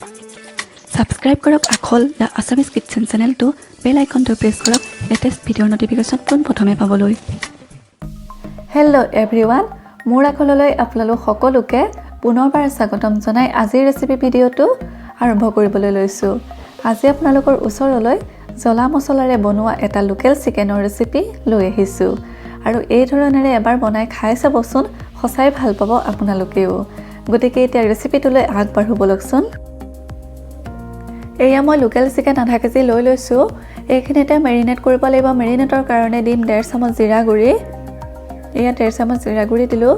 Subscribe কৰক Akhol the Assamese kitchen চেনেলটো বেল আইকনটো press কৰক লেটেষ্ট ভিডিঅ'ৰ নটিফিকেশ্যন পোনপ্ৰথমে পাবলৈ হেল্ল' এভৰিৱান মোৰ আখললৈ আপোনালোক সকলোকে পুনৰবাৰ স্বাগতম জনাই আজিৰ ৰেচিপি ভিডিঅ'টো আৰম্ভ কৰিবলৈ লৈছোঁ আজি আপোনালোকৰ ওচৰলৈ জ্বলা মছলাৰে বনোৱা এটা লোকেল চিকেনৰ ৰেচিপি লৈ আহিছোঁ আৰু এই ধৰণেৰে এবাৰ বনাই খাই চাবচোন সঁচাই ভাল পাব আপোনালোকেও গতিকে এতিয়া ৰেচিপিটোলৈ আগবাঢ়ো বলকচোন এয়া মই লোকেল চিকেন আধা কেজি লৈ লৈছোঁ এইখিনিতে মেৰিনেট কৰিব লাগিব মেৰিনেটৰ কাৰণে দিম 1.5 চামুচ জিৰা গুড়ি এয়া 1.5 চামুচ জিৰা গুড়ি দিলোঁ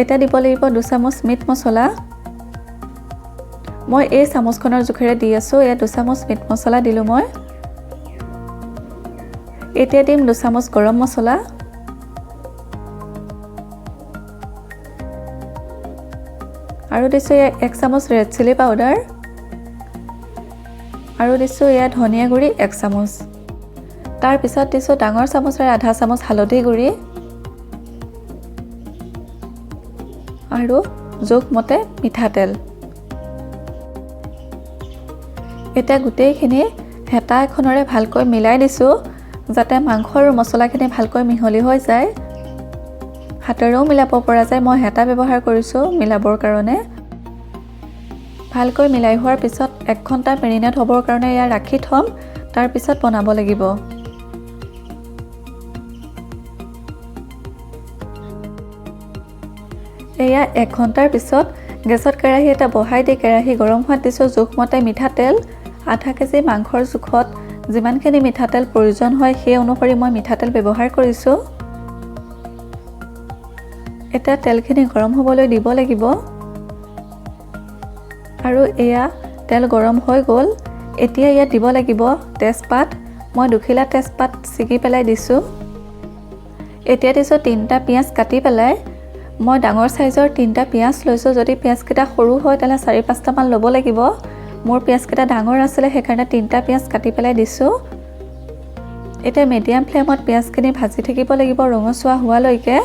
এটা দিব লাগিব 2 চামুচ মিট মছলা মই এই চামুচখনৰ জোখেৰে দি আছোঁ এয়া 2 চামুচ মিট মছলা দিলোঁ মই এতিয়া দিম 2 চামুচ গৰম মছলা আৰু দিছোঁ 1 চামুচ ৰেড চিলি পাউডাৰ আৰু দিছোঁ এয়া ধনিয়া গুড়ি 1 চামুচ তাৰ পিছত দিছোঁ ডাঙৰ চামুচেৰে আধা চামুচ হালধি গুড়ি আৰু জোখমতে মিঠাতেল এটা গোটেইখিনি হেতা এখনৰে ভালকৈ মিলাই দিছোঁ যাতে মাংস আৰু মছলাখিনি ভালকৈ মিহলি হৈ যায় হাতেৰেও মিলাব পৰা যায় মই হেতা ব্যৱহাৰ কৰিছোঁ মিলাবৰ কাৰণে ভালকৈ মিলাই হোৱাৰ পিছত 1 ঘণ্টা মেৰিনেট হ'বৰ কাৰণে ইয়া ৰাখি থম তাৰ পিছত বনাব লাগিব এয়া 1 ঘণ্টাৰ পিছত গেছত কেৰাহী এটা বহাই দি কেৰাহী গৰম হোৱাত দিছোঁ জোখমতে মিঠাতেল আধা কেজি মাংসৰ জোখত যিমানখিনি মিঠাতেল প্ৰয়োজন হয় সেই অনুসৰি মই মিঠাতেল ব্যৱহাৰ কৰিছোঁ এটা তেলখিনি গৰম হ'বলৈ দিব লাগিব আৰু এয়া তেল গৰম হৈ গ'ল এতিয়া ইয়াত দিব লাগিব তেজপাত মই দুখিলা তেজপাত ছিগি পেলাই দিছোঁ এতিয়া দিছোঁ 3টা পিঁয়াজ কাটি পেলাই মই ডাঙৰ সাইজৰ 3টা পিঁয়াজ লৈছোঁ যদি পিঁয়াজকেইটা সৰু হয় তেনে 4-5টা মান ল'ব লাগিব মোৰ পিঁয়াজকেইটা ডাঙৰ আছিলে সেইকাৰণে 3টা পিঁয়াজ কাটি পেলাই দিছোঁ এতিয়া মিডিয়াম ফ্লেমত পিঁয়াজখিনি ভাজি থাকিব লাগিব ৰঙচুৱা হোৱালৈকে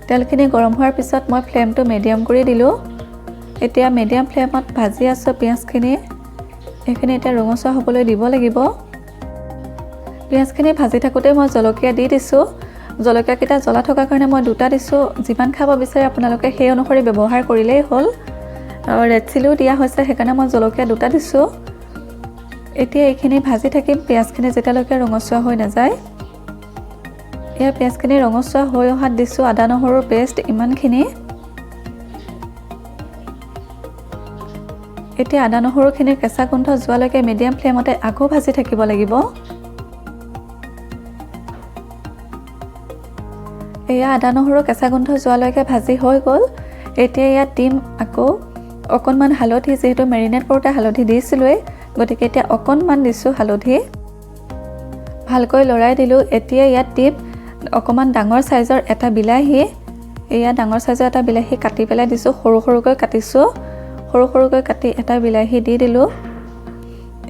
তেলখিনি গৰম হোৱাৰ পিছত মই ফ্লেমটো মিডিয়াম কৰি দিলোঁ এতিয়া মিডিয়াম ফ্লেমত ভাজি আছোঁ পিঁয়াজখিনি এইখিনি এতিয়া ৰঙচুৱা হ'বলৈ দিব লাগিব পিঁয়াজখিনি ভাজি থাকোঁতে মই জলকীয়া দি দিছোঁ জলকীয়াকেইটা জ্বলা থকাৰ কাৰণে মই 2টা দিছোঁ যিমান খাব বিচাৰে আপোনালোকে সেই অনুসৰি ব্যৱহাৰ কৰিলেই হ'ল ৰেড চিলিও দিয়া হৈছে সেইকাৰণে মই জলকীয়া 2টা দিছোঁ এতিয়া এইখিনি ভাজি থাকিম পিঁয়াজখিনি যেতিয়ালৈকে ৰঙচুৱা হৈ নাযায় এয়া পিঁয়াজখিনি ৰঙচুৱা হৈ অহাত দিছোঁ আদা নহৰুৰ পেষ্ট ইমানখিনি এতিয়া আদা নহৰুখিনিৰ কেঁচা গোন্ধ যোৱালৈকে মিডিয়াম ফ্লেমতে আকৌ ভাজি থাকিব লাগিব এয়া আদা নহৰু কেঁচা গোন্ধ যোৱালৈকে ভাজি হৈ গ'ল এতিয়া ইয়াত দিম আকৌ অকণমান হালধি যিহেতু মেৰিনেট কৰোঁতে হালধি দিছিলোঁৱেই গতিকে এতিয়া অকণমান দিছোঁ হালধি ভালকৈ লৰাই দিলোঁ এতিয়া ইয়াত দিম অকণমান ডাঙৰ সাইজৰ এটা বিলাহী এয়া ডাঙৰ সাইজৰ এটা বিলাহী কাটি পেলাই দিছোঁ সৰু সৰুকৈ কাটিছোঁ সৰু সৰুকৈ কাটি এটা বিলাহী দি দিলোঁ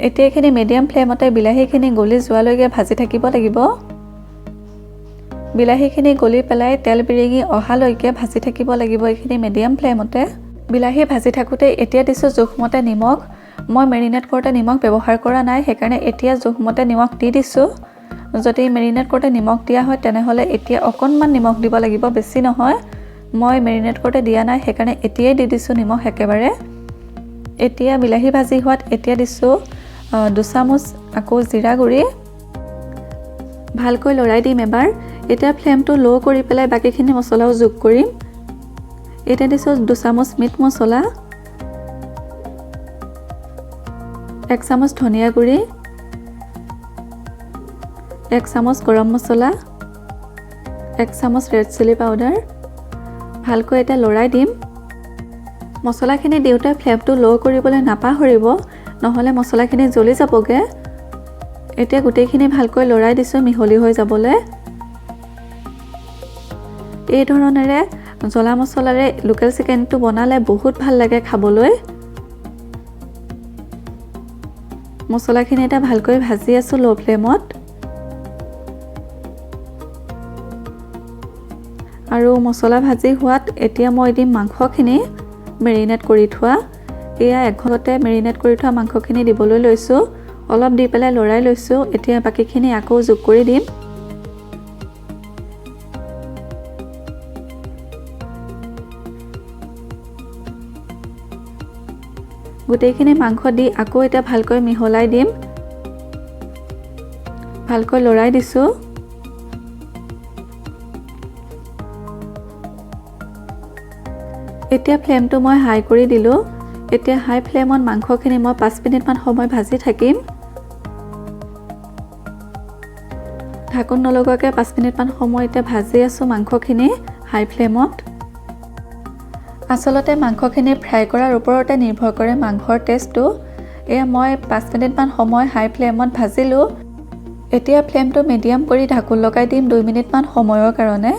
এতিয়া এইখিনি মিডিয়াম ফ্লেমতে বিলাহীখিনি গলি যোৱালৈকে ভাজি থাকিব লাগিব বিলাহীখিনি গলি পেলাই তেল বিৰিঙি অহালৈকে ভাজি থাকিব লাগিব এইখিনি মিডিয়াম ফ্লেমতে বিলাহী ভাজি থাকোঁতে এতিয়া দিছোঁ জোখমতে নিমখ মই মেৰিনেট কৰোঁতে নিমখ ব্যৱহাৰ কৰা নাই সেইকাৰণে এতিয়া জোখমতে নিমখ দি দিছোঁ যদি মেৰিনেট কৰোঁতে নিমখ দিয়া হয় তেনেহ'লে এতিয়া অকণমান নিমখ দিব লাগিব বেছি নহয় মই মেৰিনেট কৰোঁতে দিয়া নাই সেইকাৰণে এতিয়াই দি দিছোঁ নিমখ একেবাৰে এতিয়া বিলাহী ভাজি হোৱাত এতিয়া দিছোঁ 2 চামুচ আকৌ জিৰা গুড়ি ভালকৈ লৰাই দিম এবাৰ এতিয়া ফ্লেমটো ল' কৰি পেলাই বাকীখিনি মছলাও যোগ কৰিম এতিয়া দিছোঁ 2 চামুচ মিট মছলা 1 চামুচ ধনিয়া গুড়ি 1 চামুচ গৰম মছলা 1 চামুচ ৰেড চিলি পাউডাৰ ভালকৈ এতিয়া লৰাই দিম মছলাখিনি দিওঁতে ফ্লেমটো ল' কৰিবলৈ নাপাহৰিব নহ'লে মছলাখিনি জ্বলি যাবগৈ এতিয়া গোটেইখিনি ভালকৈ লৰাই দিছোঁ মিহলি হৈ যাবলৈ এই ধৰণেৰে জ্বলা মছলাৰে লোকেল চিকেনটো বনালে বহুত ভাল লাগে খাবলৈ মছলাখিনি এটা ভালকৈ ভাজি আছোঁ ল' ফ্লেমত আৰু মছলা ভাজি হোৱাত এতিয়া মই দিম মাংসখিনি মেৰিনেট কৰি থোৱা। এয়া এঘৰতে মেৰিনেট কৰি থোৱা মাংসখিনি দিবলৈ লৈছোঁ। অলপ দি পেলাই লৰাই লৈছোঁ। এতিয়া বাকীখিনি আকৌ যোগ কৰি দিম। গোটেইখিনি মাংস দি আকৌ এতিয়া ভালকৈ মিহলাই দিম। ভালকৈ লৰাই দিছোঁ। এতিয়া ফ্লেমটো মই হাই কৰি দিলোঁ। এতিয়া হাই ফ্লেমত মাংসখিনি মই 5 মিনিটমান সময় ভাজি থাকিম। ঢাকোন নলগোৱাকৈ 5 মিনিটমান সময় এতিয়া ভাজি আছোঁ মাংসখিনি হাই ফ্লেমত। আচলতে মাংসখিনি ফ্ৰাই কৰাৰ ওপৰতে নিৰ্ভৰ কৰে মাংসৰ টেষ্টটো। এয়া মই 5 মিনিটমান সময় হাই ফ্লেমত ভাজিলোঁ। এতিয়া ফ্লেমটো মিডিয়াম কৰি ঢাকোন লগাই দিম 2 মিনিটমান সময়ৰ কাৰণে।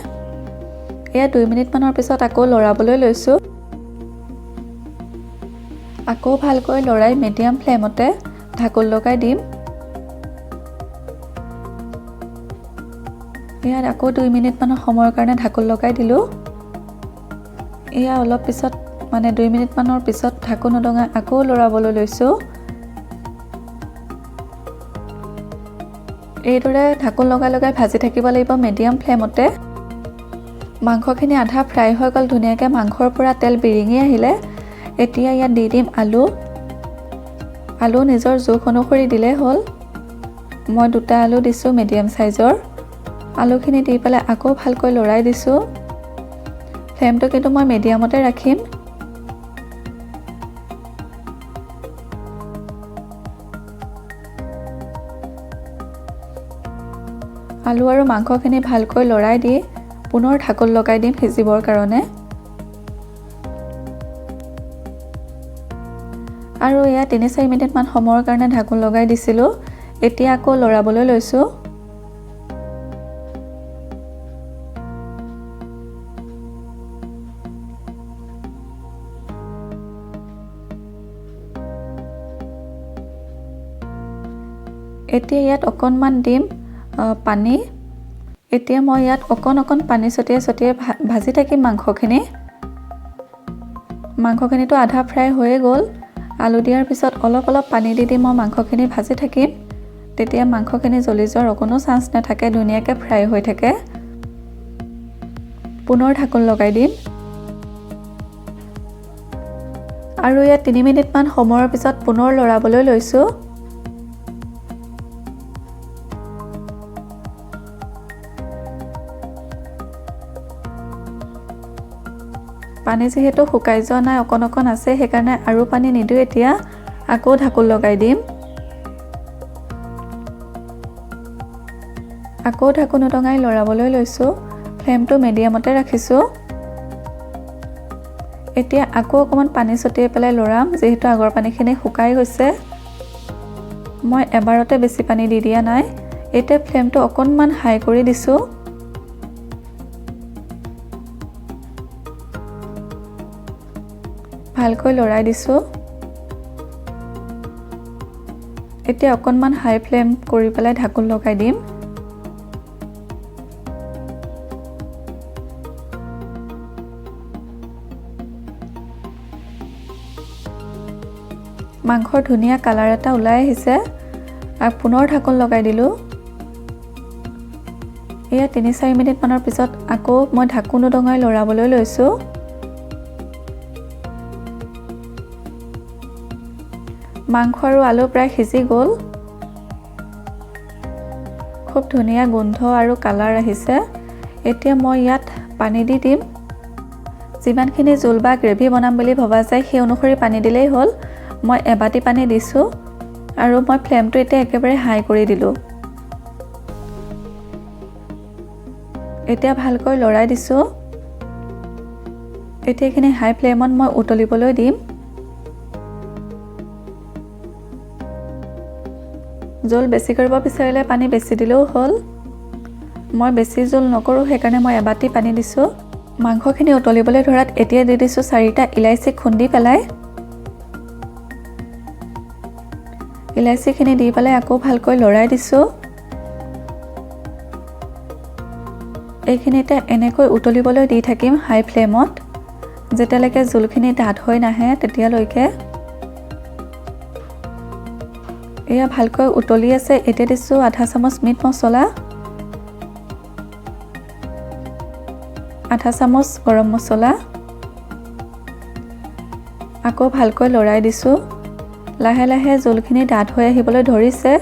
এয়া 2 মিনিটমানৰ পিছত আকৌ লৰাবলৈ লৈছোঁ। আকৌ ভালকৈ লৰাই মিডিয়াম ফ্লেমতে ঢাকোন লগাই দিম। ইয়াত আকৌ 2 মিনিটমানৰ সময়ৰ কাৰণে ঢাকোন লগাই দিলোঁ। এয়া অলপ পিছত 2 মিনিটমানৰ পিছত ঢাকোন নলগাই আকৌ লৰাবলৈ লৈছোঁ। এইদৰে ঢাকোন লগাই লগাই ভাজি থাকিব লাগিব মিডিয়াম ফ্লেমতে। মাংসখিনি আধা ফ্ৰাই হৈ গ'ল ধুনীয়াকৈ, মাংসৰ পৰা তেল বিৰিঙি আহিলে। এতিয়া ইয়াত দি দিম আলু। আলু নিজৰ জোখ অনুসৰি দিলেই হ'ল। মই 2টা আলু দিছোঁ মিডিয়াম চাইজৰ। আলুখিনি দি পেলাই আকৌ ভালকৈ লৰাই দিছোঁ। ফ্লেমটো কিন্তু মই মিডিয়ামতে ৰাখিম। আলু আৰু মাংসখিনি ভালকৈ লৰাই দি পুনৰ ঢাকোন লগাই দিম সিজিবৰ কাৰণে। আৰু এয়া 3-4 মিনিটমান সময়ৰ কাৰণে ঢাকোন লগাই দিছিলোঁ। এতিয়া আকৌ লৰাবলৈ লৈছোঁ। এতিয়া ইয়াত অকণমান দিম পানী। এতিয়া মই ইয়াত অকণ পানী ছটিয়াই ভাজি থাকিম মাংসখিনি। মাংসখিনিতো আধা ফ্ৰাই হৈয়ে গ'ল। আলু দিয়াৰ পিছত অলপ পানী দি মই মাংসখিনি ভাজি থাকিম। তেতিয়া মাংসখিনি জ্বলি যোৱাৰ অকণো চান্স নাথাকে, ধুনীয়াকৈ ফ্ৰাই হৈ থাকে। পুনৰ ঢাকোন লগাই দিম। আৰু ইয়াত 3 মিনিটমান সময়ৰ পিছত পুনৰ লৰাবলৈ লৈছোঁ। পানী যিহেতু শুকাই যোৱা নাই, অকণ আছে, সেইকাৰণে আৰু পানী নিদিওঁ। এতিয়া আকৌ ঢাকোন লগাই দিম। আকৌ ঢাকোন উদঙাই লৰাবলৈ লৈছোঁ। ফ্লেমটো মিডিয়ামতে ৰাখিছোঁ। এতিয়া আকৌ অকণমান পানী ছটিয়াই পেলাই লৰাম, যিহেতু আগৰ পানীখিনি শুকাই গৈছে। মই এবাৰতে বেছি পানী দি দিয়া নাই। এতিয়া ফ্লেমটো অকণমান হাই কৰি দিছোঁ। ভালকৈ লৰাই দিছোঁ। এতিয়া অকণমান হাই ফ্লেম কৰি পেলাই ঢাকোন লগাই দিম। মাংসৰ ধুনীয়া কালাৰ এটা ওলাই আহিছে। পুনৰ ঢাকোন লগাই দিলোঁ। এয়া 3-4 মিনিটমানৰ পিছত আকৌ মই ঢাকোন উদঙাই লৰাবলৈ লৈছোঁ। মাংস আৰু আলু প্ৰায় সিজি গ'ল। খুব ধুনীয়া গোন্ধ আৰু কালাৰ আহিছে। এতিয়া মই ইয়াত পানী দি দিম। যিমানখিনি জোল বা গ্ৰেভি বনাম বুলি ভবা যায় সেই অনুসৰি পানী দিলেই হ'ল। মই এবাটি পানী দিছোঁ আৰু মই ফ্লেমটো এতিয়া একেবাৰে হাই কৰি দিলোঁ। এতিয়া ভালকৈ লৰাই দিছোঁ। এতিয়া এইখিনি হাই ফ্লেমত মই উতলিবলৈ দিম। জোল বেছি কৰিব বিচাৰিলে পানী বেছি দিলেও হ'ল। মই বেছি জোল নকৰোঁ, সেইকাৰণে মই এবাটি পানী দিছোঁ। মাংসখিনি উতলিবলৈ ধৰাত এতিয়া দি দিছোঁ 4টা ইলাচি খুন্দি পেলাই। ইলাচিখিনি দি পেলাই আকৌ ভালকৈ লৰাই দিছোঁ। এইখিনিতে এনেকৈ উতলিবলৈ দি থাকিম হাই ফ্লেমত। যেতিয়ালৈকে জোলখিনি ডাঠ হৈ নাহে তেতিয়ালৈকে এয়া ভালকৈ উতলি আছে। এতিয়া দিছোঁ আধা চামুচ মিট মছলা, আধা চামুচ গৰম মছলা, আকৌ ভালকৈ লৰাই দিছোঁ। লাহে লাহে জোলখিনি ডাঠ হৈ আহিবলৈ ধৰিছে।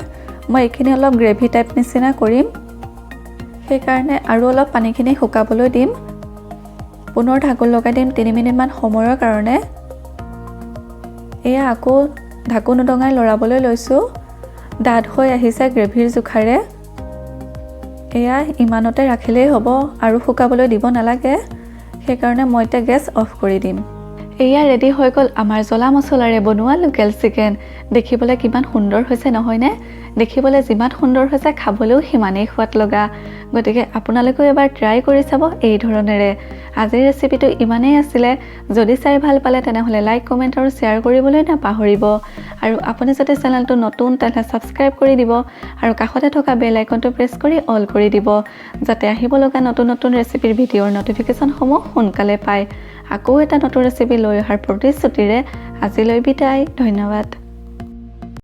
মই এইখিনি অলপ গ্ৰেভি টাইপ নিচিনা কৰিম, সেইকাৰণে আৰু অলপ পানীখিনি শুকাবলৈ দিম। পুনৰ ঢাকোন লগাই দিম 3 মিনিটমান সময়ৰ কাৰণে। এয়া আকৌ ঢাকোন উদঙাই লৰাবলৈ লৈছোঁ। ডাঠ হৈ আহিছে গ্ৰেভিৰ জোখাৰে। এয়া ইমানতে ৰাখিলেই হ'ব আৰু শুকাবলৈ দিব নালাগে, সেইকাৰণে মই এতিয়া গেছ অফ কৰি দিম। এয়া ৰেডি হৈ গ'ল আমাৰ জ্বলা মছলাৰে বনোৱা লোকেল চিকেন। দেখিবলৈ কিমান সুন্দৰ হৈছে নহয়নে? দেখিবলৈ যিমান সুন্দৰ হৈছে খাবলৈও সিমানেই সোৱাদ লগা। গতিকে আপোনালোকেও এবাৰ ট্ৰাই কৰি চাব এই ধৰণেৰে। আজিৰ ৰেচিপিটো ইমানেই আছিলে। যদি চাই ভাল পালে তেনেহ'লে লাইক, কমেণ্ট আৰু শ্বেয়াৰ কৰিবলৈ নাপাহৰিব। আৰু আপুনি যদি চেনেলটো নতুন তেনেহ'লে ছাবস্ক্ৰাইব কৰি দিব আৰু কাষতে থকা বেল আইকনটো প্ৰেছ কৰি অল কৰি দিব, যাতে আহিব লগা নতুন নতুন ৰেচিপিৰ ভিডিঅ'ৰ ন'টিফিকেশ্যনসমূহ সোনকালে পায়। আকৌ এটা নতুন ৰেচিপি লৈ অহাৰ প্ৰতিশ্ৰুতিৰে আজিলৈ বিদায়। ধন্যবাদ।